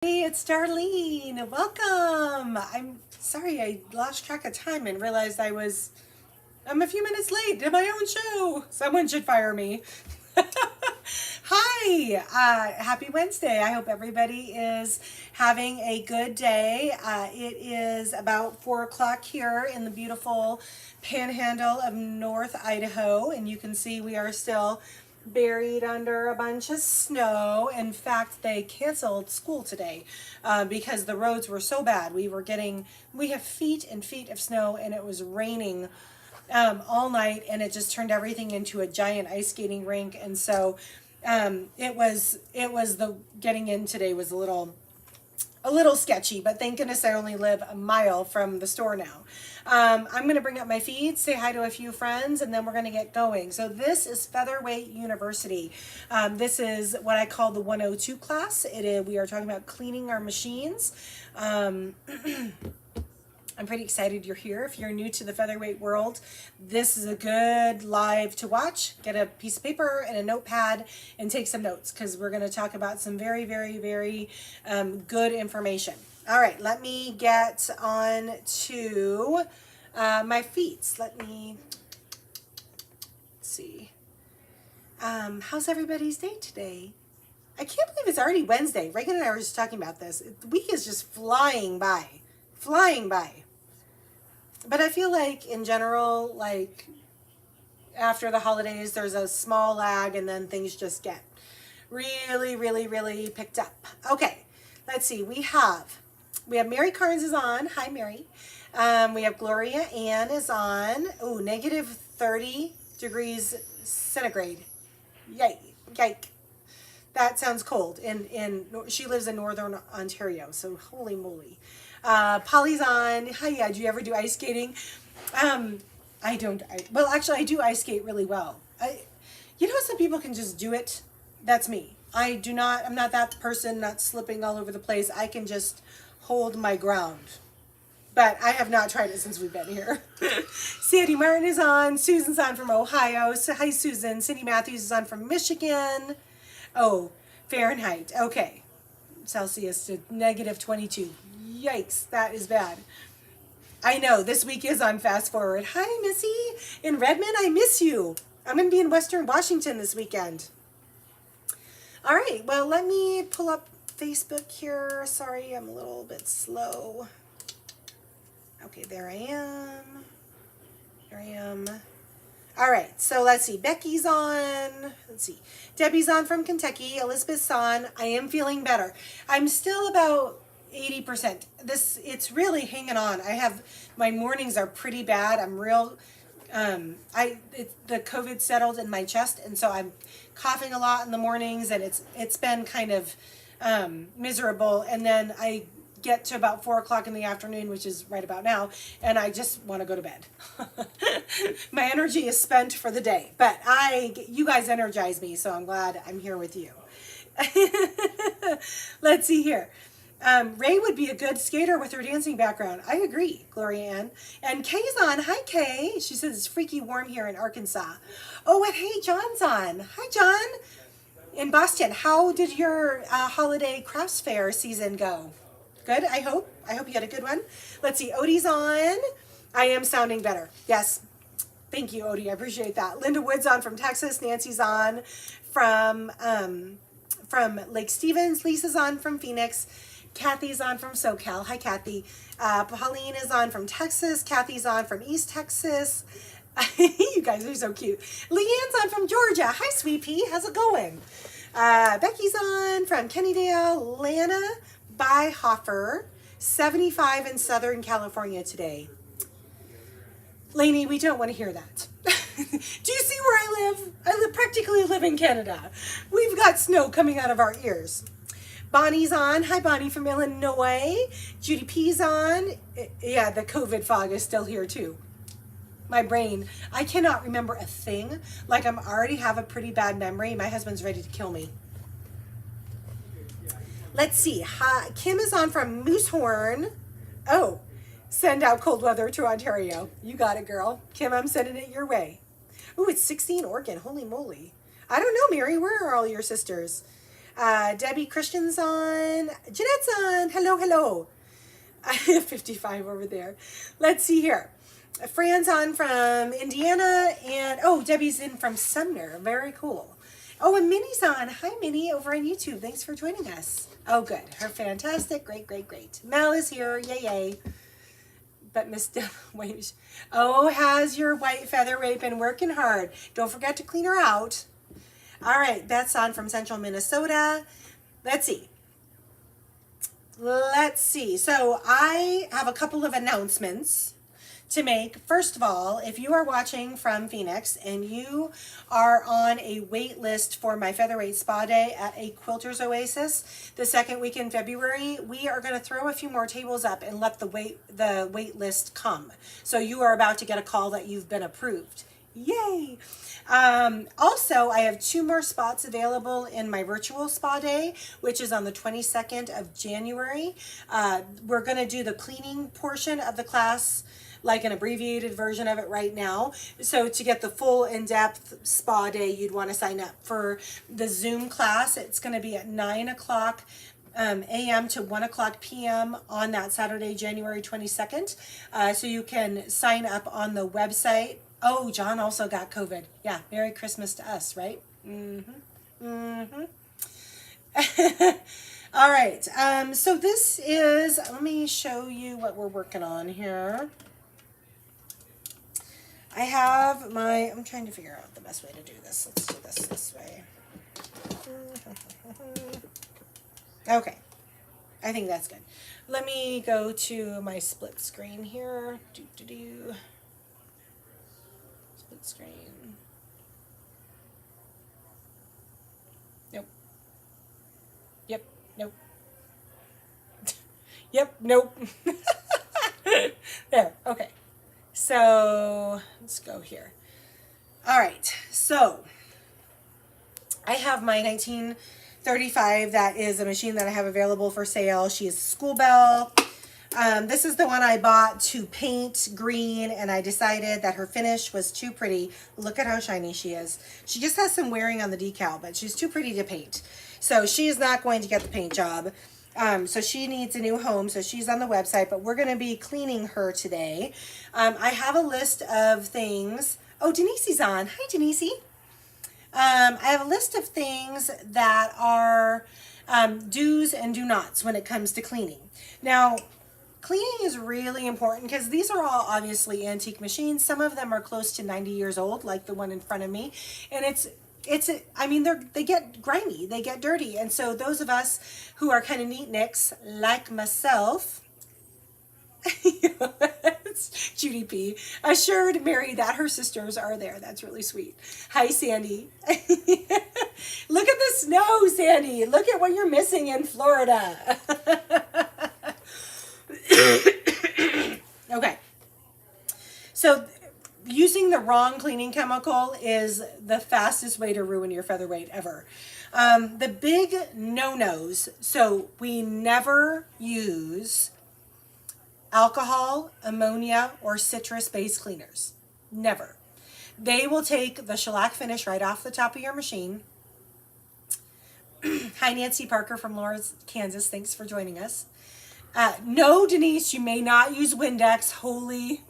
Hey, it's Darlene. Welcome. I'm sorry I lost track of time and realized I'm a few minutes late to my own show. Someone should fire me. Hi, happy Wednesday. I hope everybody is having a good day. It is about 4 o'clock here in the beautiful panhandle of North Idaho, and you can see we are still buried under a bunch of snow. In fact, they canceled school today because the roads were so bad. We have feet and feet of snow, and it was raining all night, and it just turned everything into a giant ice skating rink. And so the getting in today was a little sketchy, but thank goodness I only live a mile from the store now. I'm going to bring up my feed, say hi to a few friends, and then we're going to get going. So this is Featherweight University. This is what I call the 102 class. We are talking about cleaning our machines. I'm pretty excited you're here. If you're new to the featherweight world, this is a good live to watch. Get a piece of paper and a notepad and take some notes because we're going to talk about some very, very, very good information. All right, let me get on to my feeds. Let me see. How's everybody's day today? I can't believe it's already Wednesday. Reagan and I were just talking about this. The week is just flying by. Flying by. But I feel like in general, like after the holidays, there's a small lag and then things just get really, really, really picked up. Okay, let's see. We have Mary Carnes is on. Hi, Mary. We have Gloria Ann is on. Oh, negative 30 degrees centigrade. Yike. That sounds cold. She lives in Northern Ontario, so holy moly. Polly's on. Hi, yeah, do you ever do ice skating? I don't. Actually, I do ice skate really well. Some people can just do it. That's me. I'm not that person, not slipping all over the place. I can just hold my ground. But I have not tried it since we've been here. Sandy Martin is on. Susan's on from Ohio. So, hi, Susan. Cindy Matthews is on from Michigan. Oh, Fahrenheit. Okay. Celsius to negative 22. Yikes, that is bad. I know, this week is on Fast Forward. Hi, Missy. In Redmond, I miss you. I'm going to be in Western Washington this weekend. All right, well, let me pull up Facebook here. Sorry, I'm a little bit slow. Okay, there I am. All right, so let's see. Becky's on. Let's see. Debbie's on from Kentucky. Elizabeth's on. I am feeling better. I'm still about 80%. It's really hanging on. My mornings are pretty bad. I'm real. The COVID settled in my chest, and so I'm coughing a lot in the mornings, and it's been kind of miserable. And then I get to about 4 o'clock in the afternoon, which is right about now, and I just want to go to bed. My energy is spent for the day, but you guys energize me, so I'm glad I'm here with you. Let's see here. Ray would be a good skater with her dancing background. I agree, Gloria Ann. And Kay's on. Hi, Kay. She says it's freaky warm here in Arkansas. Oh, and hey, John's on. Hi, John. In Boston, how did your holiday crafts fair season go? Good, I hope. I hope you had a good one. Let's see. Odie's on. I am sounding better. Yes. Thank you, Odie. I appreciate that. Linda Wood's on from Texas. Nancy's on from Lake Stevens. Lisa's on from Phoenix. Kathy's on from SoCal. Hi, Kathy. Pauline is on from Texas. Kathy's on from East Texas. You guys are so cute. Leanne's on from Georgia. Hi, Sweet Pea. How's it going? Becky's on from Kennydale. Lana Byhofer, 75 in Southern California today. Lainey, we don't want to hear that. Do you see where I live? I practically live in Canada. We've got snow coming out of our ears. Bonnie's on. Hi, Bonnie from Illinois. Judy P's on. Yeah, the COVID fog is still here too. My brain, I cannot remember a thing. Like I already have a pretty bad memory. My husband's ready to kill me. Let's see. Hi, Kim is on from Moosehorn. Oh, send out cold weather to Ontario. You got it, girl. Kim, I'm sending it your way. Oh, it's 60 in Oregon. Holy moly. I don't know, Mary. Where are all your sisters? Debbie Christian's on. Jeanette's on. Hello, hello. I have 55 over there. Let's see here. Fran's on from Indiana, and oh, Debbie's in from Sumner. Very cool. Oh, and Minnie's on. Hi, Minnie, over on YouTube. Thanks for joining us. Oh, good. Her fantastic. Great, great, great. Mel is here. Yay, yay. But Miss Wait. Oh, has your white featherweight been working hard? Don't forget to clean her out. All right, Beth's on from Central Minnesota. Let's see. So I have a couple of announcements to make. First of all, if you are watching from Phoenix and you are on a wait list for my Featherweight Spa Day at a Quilters Oasis the second week in February, we are going to throw a few more tables up and let the wait list come. So you are about to get a call that you've been approved. Yay! Also, I have 2 more spots available in my virtual spa day, which is on the 22nd of January. We're going to do the cleaning portion of the class, like an abbreviated version of it right now. So to get the full in-depth spa day, you'd want to sign up for the Zoom class. It's going to be at 9 o'clock a.m. to 1 o'clock p.m. on that Saturday, January 22nd. So you can sign up on the website. Oh, John also got COVID. Yeah, Merry Christmas to us, right? All right, so this is, let me show you what we're working on here. I have I'm trying to figure out the best way to do this. Let's do this way. Okay, I think that's good. Let me go to my split screen here. Split screen. Nope. Yep, nope. Yep, nope. There, okay. So let's go here. All right, so I have my 1935. That is a machine that I have available for sale. She is School Bell. This is the one I bought to paint green, and I decided that her finish was too pretty. Look at how shiny she is. She just has some wearing on the decal, but she's too pretty to paint. So she is not going to get the paint job. So she needs a new home, so she's on the website, but we're going to be cleaning her today. I have a list of things. Oh, Denise's on. Hi, Denise. I have a list of things that are do's and do nots when it comes to cleaning. Now, cleaning is really important because these are all obviously antique machines. Some of them are close to 90 years old, like the one in front of me. And I mean, they get grimy, they get dirty. And so those of us who are kind of neat nicks, like myself, Judy P. assured Mary that her sisters are there. That's really sweet. Hi, Sandy. Look at the snow, Sandy. Look at what you're missing in Florida. Okay. So using the wrong cleaning chemical is the fastest way to ruin your featherweight ever. The big no-nos, so we never use alcohol, ammonia, or citrus-based cleaners. Never. They will take the shellac finish right off the top of your machine. Hi, Nancy Parker from Lawrence, Kansas. Thanks for joining us. No, Denise, you may not use Windex. Holy...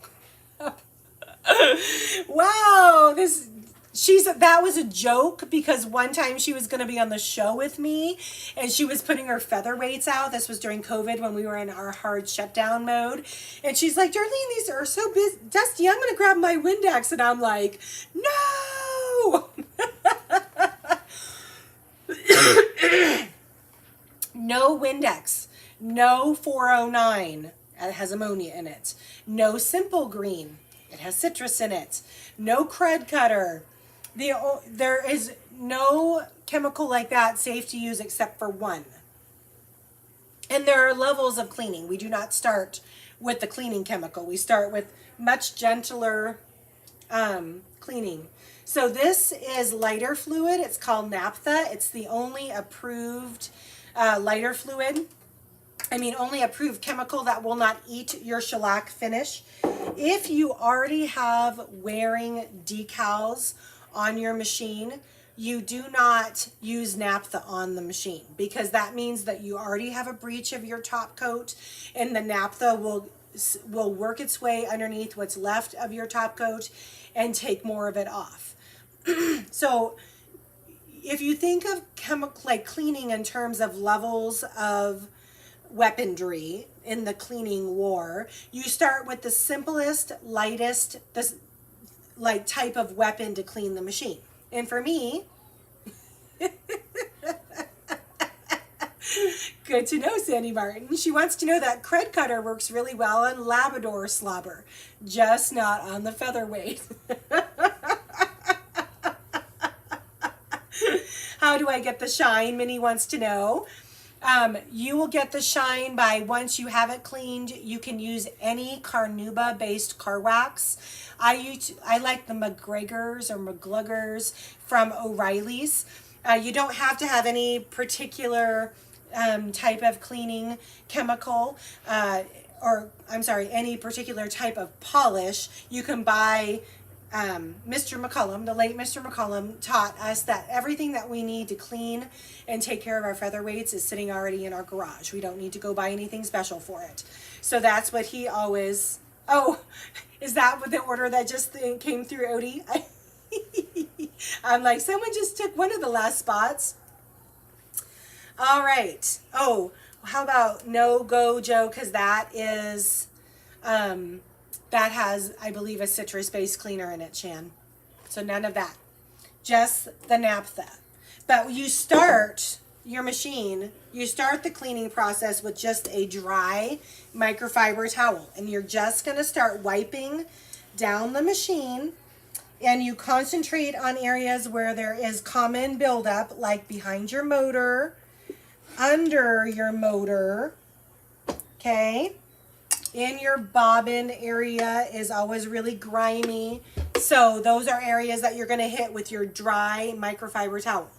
Wow, that was a joke because one time she was going to be on the show with me and she was putting her featherweights out. This was during COVID when we were in our hard shutdown mode. And she's like, Darlene, these are so dusty. I'm going to grab my Windex. And I'm like, no. No Windex. No 409. It has ammonia in it. No Simple Green. It has citrus in it. No Crud Cutter. There is no chemical like that safe to use except for one. And there are levels of cleaning. We do not start with the cleaning chemical. We start with much gentler cleaning. So this is lighter fluid. It's called naphtha. It's the only approved lighter fluid. Only approved chemical that will not eat your shellac finish. If you already have wearing decals on your machine, you do not use naphtha on the machine, because that means that you already have a breach of your top coat, and the naphtha will work its way underneath what's left of your top coat and take more of it off. So if you think of like cleaning in terms of levels of weaponry in the cleaning war, you start with the simplest, lightest, this like type of weapon to clean the machine. And for me, good to know, Sandy Martin. She wants to know that cred cutter works really well on Labrador slobber, just not on the featherweight. How do I get the shine? Minnie wants to know. You will get the shine by, once you have it cleaned, you can use any carnauba based car wax. I like the McGregor's or McGluggers from O'Reilly's. You don't have to have any particular type of cleaning chemical, or I'm sorry, any particular type of polish. You can buy, Mr. McCullum, the late Mr. McCullum, taught us that everything that we need to clean and take care of our featherweights is sitting already in our garage. We don't need to go buy anything special for it. So that's what he always, oh, is that what the order that just came through, Odie? I'm like, someone just took one of the last spots. All right. Oh, how about No Go Joe? Because that is, that has, I believe, a citrus-based cleaner in it, Shan. So none of that. Just the naphtha. But you start your machine, you start the cleaning process with just a dry microfiber towel. And you're just going to start wiping down the machine. And you concentrate on areas where there is common buildup, like behind your motor, under your motor, okay? In your bobbin area is always really grimy. So those are areas that you're going to hit with your dry microfiber towel.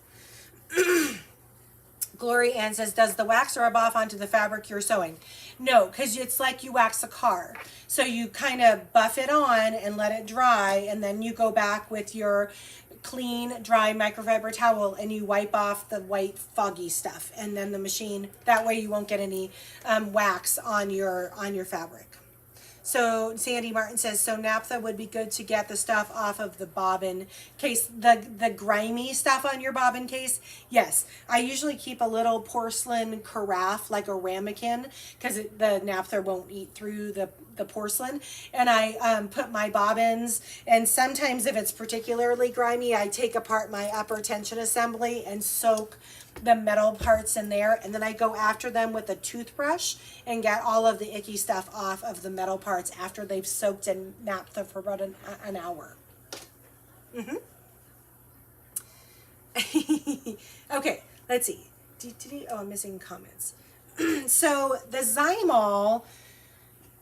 Glory Ann says, does the wax rub off onto the fabric you're sewing? No, because it's like you wax a car. So you kind of buff it on and let it dry, and then you go back with your clean, dry microfiber towel and you wipe off the white, foggy stuff. And then the machine, that way you won't get any wax on your fabric. So Sandy Martin says, so naphtha would be good to get the stuff off of the bobbin case, the grimy stuff on your bobbin case. Yes, I usually keep a little porcelain carafe, like a ramekin, because the naphtha won't eat through the porcelain. And I put my bobbins, and sometimes if it's particularly grimy, I take apart my upper tension assembly and soak the metal parts in there, and then I go after them with a toothbrush and get all of the icky stuff off of the metal parts after they've soaked in naphtha for about an hour. Okay, let's see. Oh, I'm missing comments. So the Zymol,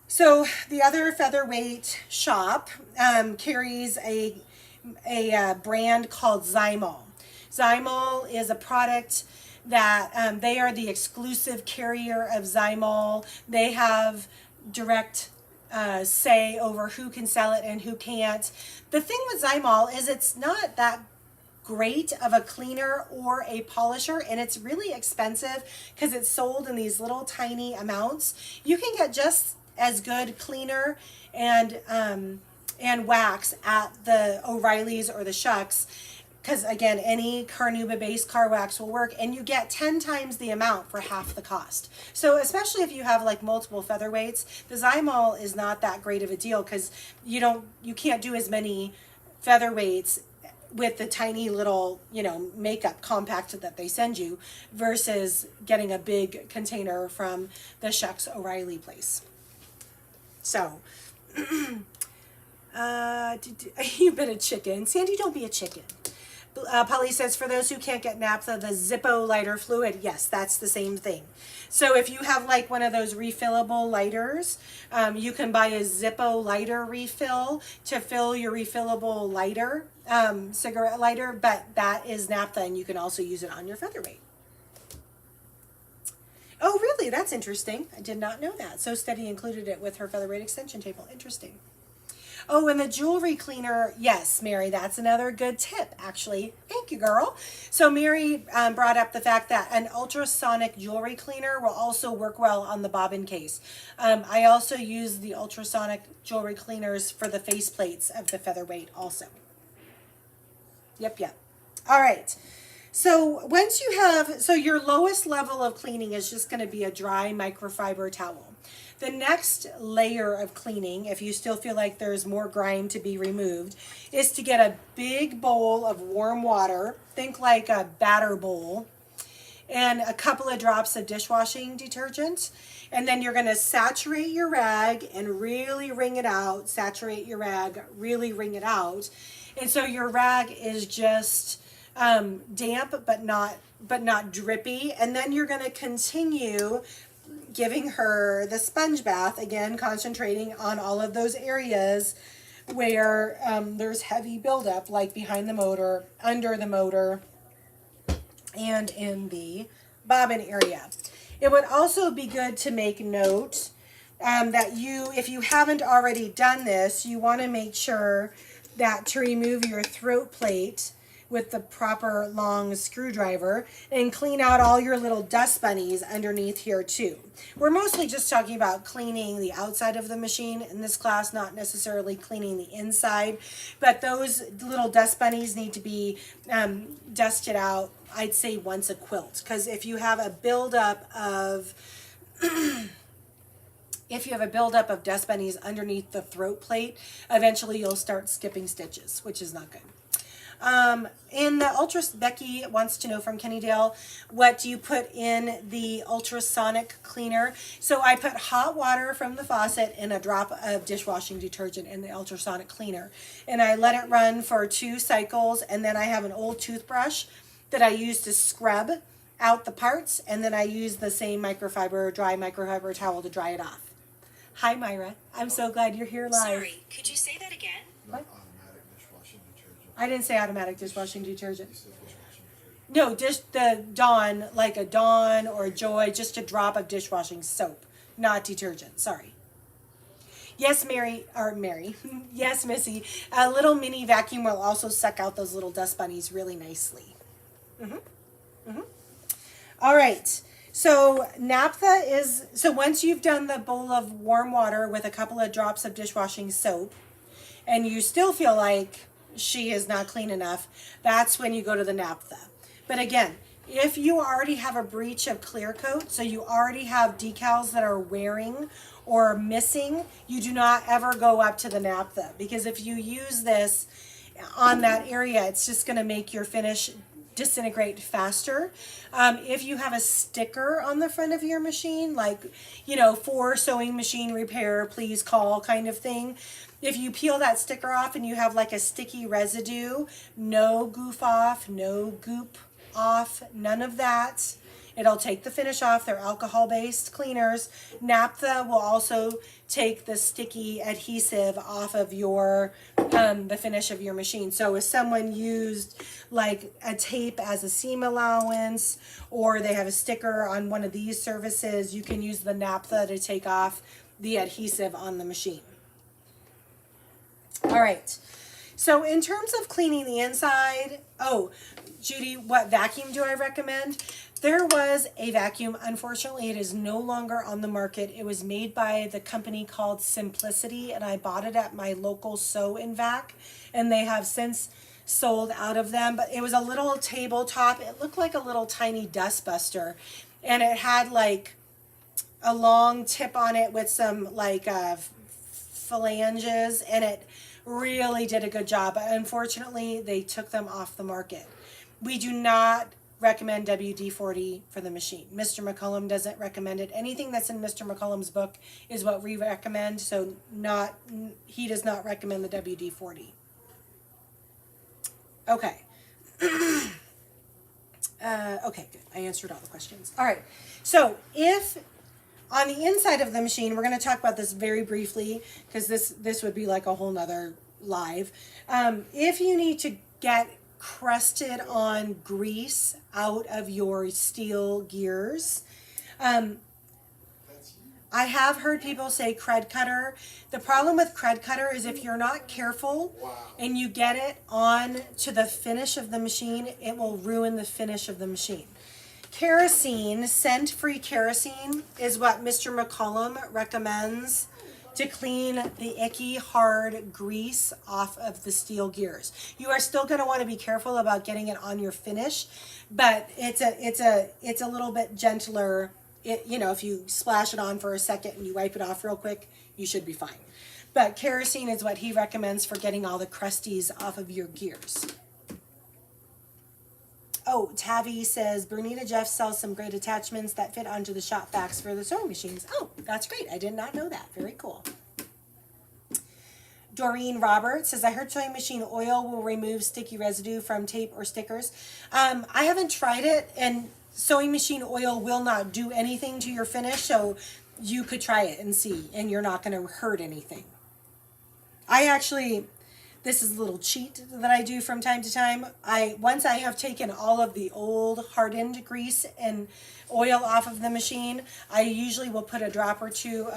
so the other featherweight shop carries a brand called Zymol. Zymol is a product that they are the exclusive carrier of Zymol. They have direct say over who can sell it and who can't. The thing with Zymol is it's not that great of a cleaner or a polisher, and it's really expensive because it's sold in these little tiny amounts. You can get just as good cleaner and wax at the O'Reilly's or the Shucks, because again, any carnauba based car wax will work, and you get 10 times the amount for half the cost. So especially if you have like multiple featherweights, the Zymol is not that great of a deal, because you can't do as many featherweights with the tiny little, makeup compact that they send you versus getting a big container from the Shucks O'Reilly place. So you've been a chicken. Sandy, don't be a chicken. Polly says, for those who can't get naphtha, the Zippo lighter fluid. Yes, that's the same thing. So if you have like one of those refillable lighters, you can buy a Zippo lighter refill to fill your refillable lighter, cigarette lighter, but that is naphtha, and you can also use it on your featherweight. Oh, really? That's interesting. I did not know that. So Steady included it with her featherweight extension table. Interesting. Oh, and the jewelry cleaner, yes, Mary, that's another good tip, actually. Thank you, girl. So Mary brought up the fact that an ultrasonic jewelry cleaner will also work well on the bobbin case. I also use the ultrasonic jewelry cleaners for the face plates of the Featherweight also. Yep, yep. All right. So once you have, so your lowest level of cleaning is just going to be a dry microfiber towel. The next layer of cleaning, if you still feel like there's more grime to be removed, is to get a big bowl of warm water, think like a batter bowl, and a couple of drops of dishwashing detergent. And then you're going to saturate your rag and really wring it out. Saturate your rag, really wring it out. And so your rag is just damp but not drippy. And then you're going to continue giving her the sponge bath, again concentrating on all of those areas where there's heavy buildup, like behind the motor, under the motor, and in the bobbin area. It would also be good to make note that if you haven't already done this, you want to make sure that to remove your throat plate with the proper long screwdriver and clean out all your little dust bunnies underneath here too. We're mostly just talking about cleaning the outside of the machine in this class, not necessarily cleaning the inside, but those little dust bunnies need to be dusted out, I'd say once a quilt, because if you have a buildup of dust bunnies underneath the throat plate, eventually you'll start skipping stitches, which is not good. Becky wants to know from Kennydale, what do you put in the ultrasonic cleaner? So I put hot water from the faucet and a drop of dishwashing detergent in the ultrasonic cleaner. And I let it run for 2 cycles, and then I have an old toothbrush that I use to scrub out the parts, and then I use the same dry microfiber towel to dry it off. Hi, Myra. I'm so glad you're here live. Sorry, could you say that again? What? Automatic dishwashing detergent. I didn't say automatic dishwashing detergent. You said dishwashing detergent. No, just the Dawn, like a Dawn or a Joy, just a drop of dishwashing soap, not detergent. Sorry. Yes, Mary. Yes, Missy. A little mini vacuum will also suck out those little dust bunnies really nicely. All right. So so once you've done the bowl of warm water with a couple of drops of dishwashing soap, and you still feel like she is not clean enough, that's when you go to the naphtha. But again, if you already have a breach of clear coat, so you already have decals that are wearing or missing, you do not ever go up to the naphtha, because if you use this on that area, it's just going to make your finish disintegrate faster. If you have a sticker on the front of your machine, like, for sewing machine repair, please call kind of thing, if you peel that sticker off and you have like a sticky residue, no goof off, no goop off, none of that. It'll take the finish off. They're alcohol-based cleaners. Naphtha will also take the sticky adhesive off of the finish of your machine. So if someone used like a tape as a seam allowance, or they have a sticker on one of these surfaces, you can use the naphtha to take off the adhesive on the machine. All right. So in terms of cleaning the inside, Judy, what vacuum do I recommend? There was a vacuum. Unfortunately, it is no longer on the market. It was made by the company called Simplicity, and I bought it at my local Sew and Vac, and they have since sold out of them. But it was a little tabletop. It looked like a little tiny dust buster, and it had like a long tip on it with some like phalanges, and it really did a good job. But unfortunately, they took them off the market. We do not recommend WD-40 for the machine. Mr. McCullum doesn't recommend it. Anything that's in Mr. McCullum's book is what we recommend, so he does not recommend the WD-40. Okay. Okay, good. I answered all the questions. All right. So if on the inside of the machine, we're going to talk about this very briefly, because this would be like a whole nother live. If you need to get crusted on grease out of your steel gears, That's you. I have heard people say cred cutter. The problem with cred cutter is if you're not careful and you get it on to the finish of the machine, it will ruin the finish of the machine. Kerosene, scent-free kerosene, is what Mr. McCollum recommends to clean the icky, hard grease off of the steel gears. You are still going to want to be careful about getting it on your finish, but it's a little bit gentler. If you splash it on for a second and you wipe it off real quick, you should be fine. But kerosene is what he recommends for getting all the crusties off of your gears. Oh, Tavi says, Bernita Jeff sells some great attachments that fit onto the shop backs for the sewing machines. Oh, that's great. I did not know that. Very cool. Doreen Roberts says, I heard sewing machine oil will remove sticky residue from tape or stickers. I haven't tried it, and sewing machine oil will not do anything to your finish, so you could try it and see, and you're not going to hurt anything. This is a little cheat that I do from time to time. Once I have taken all of the old hardened grease and oil off of the machine, I usually will put a drop or two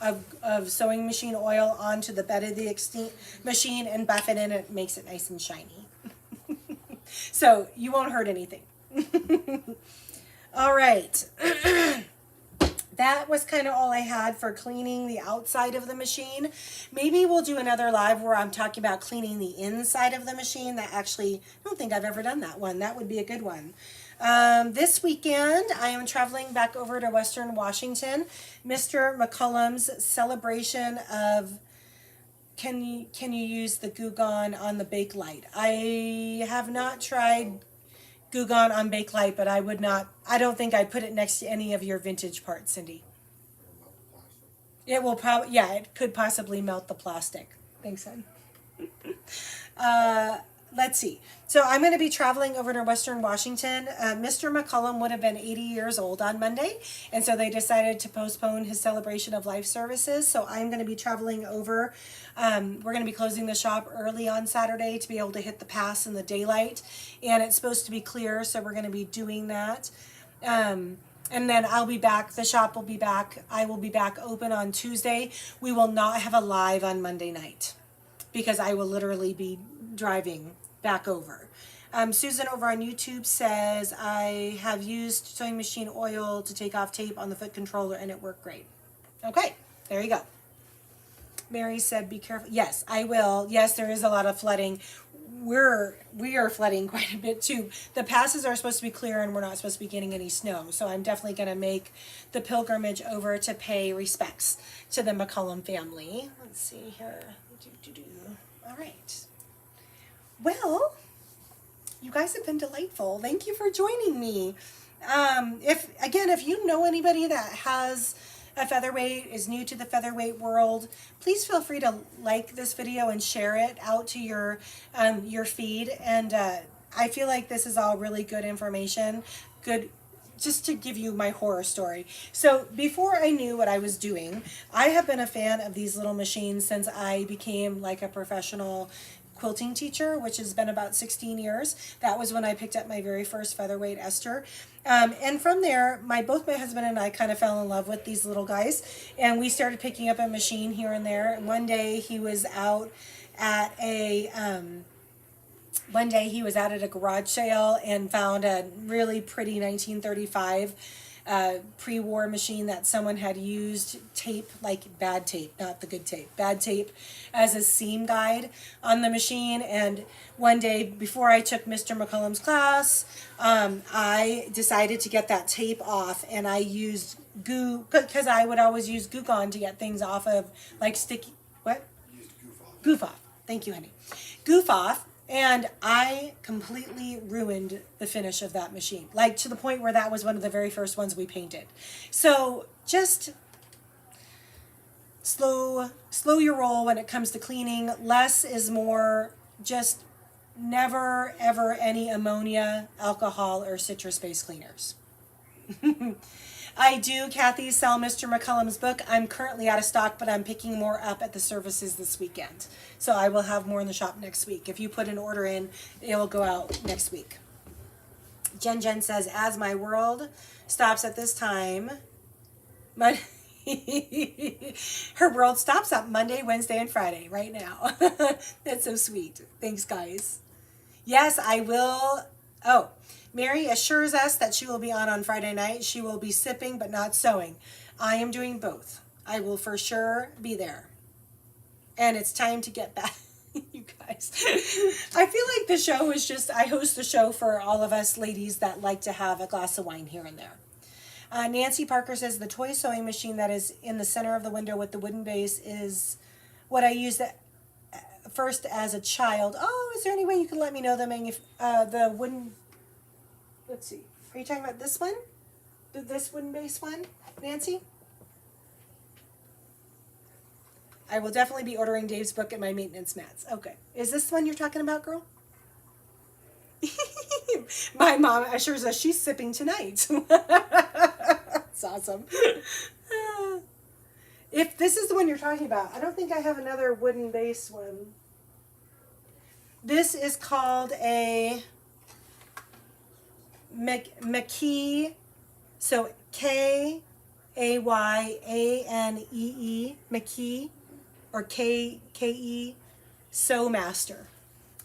of sewing machine oil onto the bed of the machine and buff it in. It makes it nice and shiny. So you won't hurt anything. All right. That was kind of all I had for cleaning the outside of the machine. Maybe we'll do another live where I'm talking about cleaning the inside of the machine. I don't think I've ever done that one. That would be a good one. This weekend, I am traveling back over to Western Washington. Mr. McCullum's celebration of can you use the Goo Gone on the Bakelite. I have not tried Goo Gone on Bakelite, but I don't think I'd put it next to any of your vintage parts, Cindy. It will probably, it could possibly melt the plastic. Thanks, hon. Let's see. So I'm going to be traveling over to Western Washington. Mr. McCullum would have been 80 years old on Monday, and so they decided to postpone his celebration of life services. So I'm going to be traveling over. We're going to be closing the shop early on Saturday to be able to hit the pass in the daylight, and it's supposed to be clear, so we're going to be doing that. And then I'll be back. The shop will be back. I will be back open on Tuesday. We will not have a live on Monday night because I will literally be driving back over. Susan over on YouTube says, I have used sewing machine oil to take off tape on the foot controller and it worked great. Okay, there you go. Mary said, be careful. Yes, I will. Yes, there is a lot of flooding. We are flooding quite a bit too. The passes are supposed to be clear and we're not supposed to be getting any snow. So I'm definitely going to make the pilgrimage over to pay respects to the McCullum family. Let's see here. All right. Well, you guys have been delightful. Thank you for joining me. If you know anybody that has a featherweight, is new to the featherweight world, please feel free to like this video and share it out to your feed. And I feel like this is all really good information. Good. Just to give you my horror story. So before I knew what I was doing, I have been a fan of these little machines since I became like a professional quilting teacher, which has been about 16 years. That was when I picked up my very first featherweight Esther. And from there, both my husband and I kind of fell in love with these little guys, and we started picking up a machine here and there. And one day he was out at a garage sale and found a really pretty 1935 pre-war machine that someone had used tape, like bad tape, not the good tape, bad tape, as a seam guide on the machine. And one day before I took Mr. McCullum's class, I decided to get that tape off, and I used goo, because I would always use Goo Gone to get things off of like sticky, what? Used goof off. Goof off. Thank you, honey. Goof off. And I completely ruined the finish of that machine, like to the point where that was one of the very first ones we painted. So just slow your roll when it comes to cleaning. Less is more. Just never, ever any ammonia, alcohol, or citrus-based cleaners. I do, Kathy, sell Mr. McCullum's book. I'm currently out of stock, but I'm picking more up at the services this weekend. So I will have more in the shop next week. If you put an order in, it will go out next week. Jen says, as my world stops at this time, Her world stops on Monday, Wednesday, and Friday right now. That's so sweet. Thanks, guys. Yes, I will. Oh, Mary assures us that she will be on Friday night. She will be sipping but not sewing. I am doing both. I will for sure be there. And it's time to get back. You guys. I feel like the show is just, I host the show for all of us ladies that like to have a glass of wine here and there. Nancy Parker says the toy sewing machine that is in the center of the window with the wooden base is what I used first as a child. Oh, is there any way you can let me know the wooden, let's see. Are you talking about this one? This wooden base one, Nancy? I will definitely be ordering Dave's book and my maintenance mats. Okay. Is this the one you're talking about, girl? My mom assures us she's sipping tonight. It's awesome. If this is the one you're talking about, I don't think I have another wooden base one. This is called a McKee, so Kayyanee, McKee, or Ke Sew Master.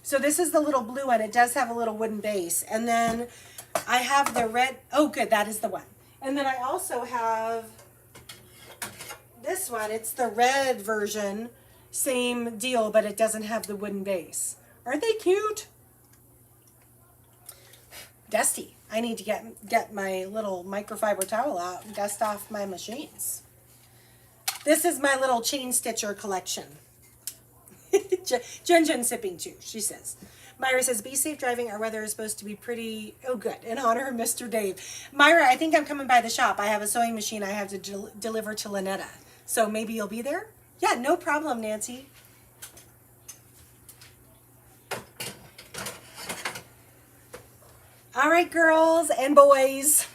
So this is the little blue one. It does have a little wooden base. And then I have the red. Oh, good. That is the one. And then I also have this one. It's the red version. Same deal, but it doesn't have the wooden base. Aren't they cute? Dusty. I need to get my little microfiber towel out and dust off my machines. This is my little chain stitcher collection. Jen sipping too, she says. Myra says, be safe driving. Our weather is supposed to be pretty, oh good, in honor of Mr. Dave. Myra, I think I'm coming by the shop. I have a sewing machine I have to deliver to Lynetta. So maybe you'll be there? Yeah, no problem, Nancy. All right, girls and boys.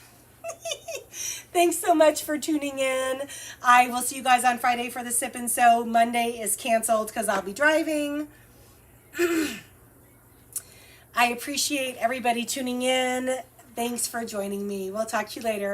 Thanks so much for tuning in. I will see you guys on Friday for the Sip and Sew. Monday is canceled because I'll be driving. I appreciate everybody tuning in. Thanks for joining me. We'll talk to you later.